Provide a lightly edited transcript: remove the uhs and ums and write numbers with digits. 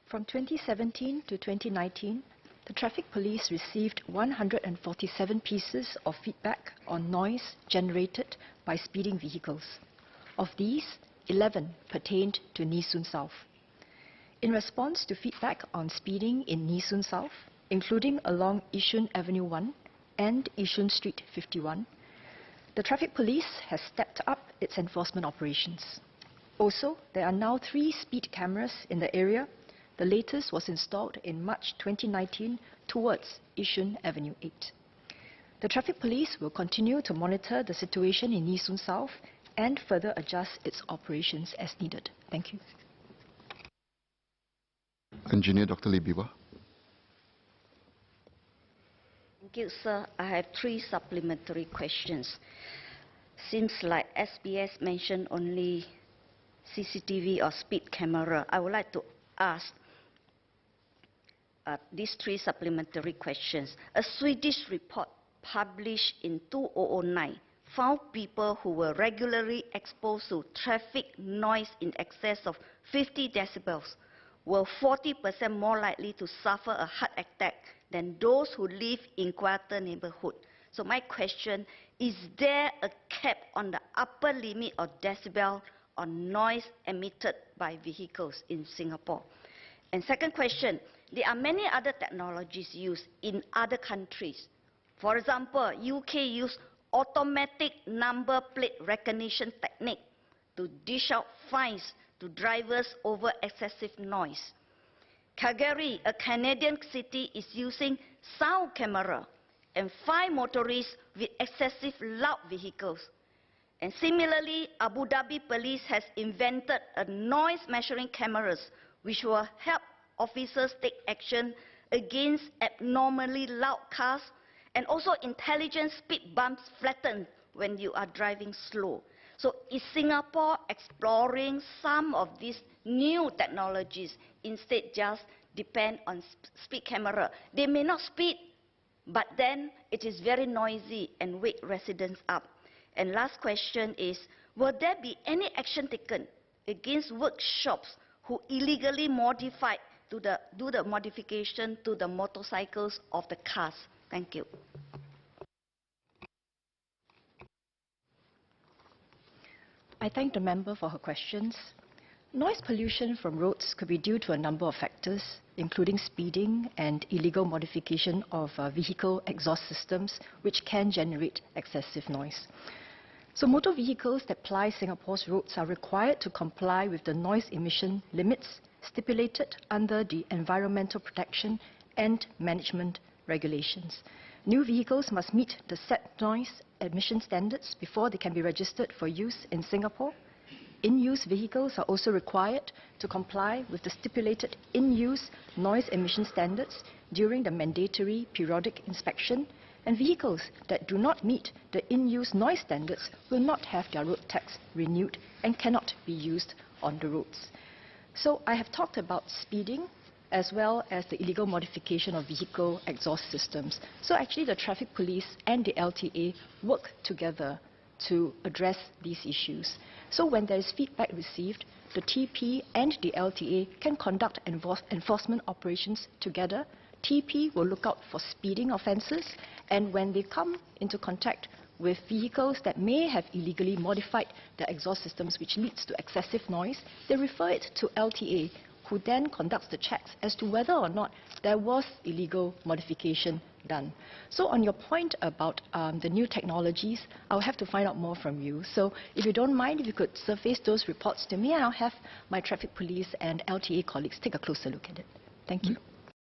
From 2017 to 2019, the Traffic Police received 147 pieces of feedback on noise generated by speeding vehicles. Of these, 11 pertained to Nee Soon South. In response to feedback on speeding in Nee Soon South, including along Yishun Avenue 1 and Yishun Street 51, the Traffic Police has stepped up its enforcement operations. Also, there are now 3 speed cameras in the area. The latest was installed in March 2019 towards Yishun Avenue 8. The Traffic Police will continue to monitor the situation in Nee Soon South and further adjust its operations as needed. Thank you. Engineer Dr. Lee Biwa. Thank you, sir. I have 3 supplementary questions. Since, like SBS mentioned only CCTV or speed camera, I would like to ask these 3 supplementary questions. A Swedish report published in 2009 found people who were regularly exposed to traffic noise in excess of 50 decibels were 40% more likely to suffer a heart attack than those who live in quieter neighborhood. So my question, is there a cap on the upper limit of decibel on noise emitted by vehicles in Singapore? And second question, there are many other technologies used in other countries. For example, UK used automatic number plate recognition technique to dish out fines to drivers over excessive noise. Calgary, a Canadian city, is using sound camera and fine motorists with excessive loud vehicles. And similarly, Abu Dhabi police has invented a noise measuring cameras which will help officers take action against abnormally loud cars, and also intelligent speed bumps flattened when you are driving slow. So is Singapore exploring some of these new technologies, instead just depend on speed camera? They may not speed, but then it is very noisy and wake residents up. And last question is, will there be any action taken against workshops who illegally modify do the modification to the motorcycles of the cars? Thank you. I thank the member for her questions. Noise pollution from roads could be due to a number of factors, including speeding and illegal modification of vehicle exhaust systems, which can generate excessive noise. So motor vehicles that ply Singapore's roads are required to comply with the noise emission limits stipulated under the Environmental Protection and Management Regulations. New vehicles must meet the set noise emission standards before they can be registered for use in Singapore. In-use vehicles are also required to comply with the stipulated in-use noise emission standards during the mandatory periodic inspection, and vehicles that do not meet the in-use noise standards will not have their road tax renewed and cannot be used on the roads. So I have talked about speeding as well as the illegal modification of vehicle exhaust systems. So actually the Traffic Police and the LTA work together to address these issues. So when there is feedback received, the TP and the LTA can conduct enforcement operations together. TP will look out for speeding offences, and when they come into contact with vehicles that may have illegally modified the exhaust systems, which leads to excessive noise, they refer it to LTA, who then conducts the checks as to whether or not there was illegal modification done. So on your point about the new technologies, I'll have to find out more from you. So if you don't mind, if you could surface those reports to me, I'll have my Traffic Police and LTA colleagues take a closer look at it. Thank you.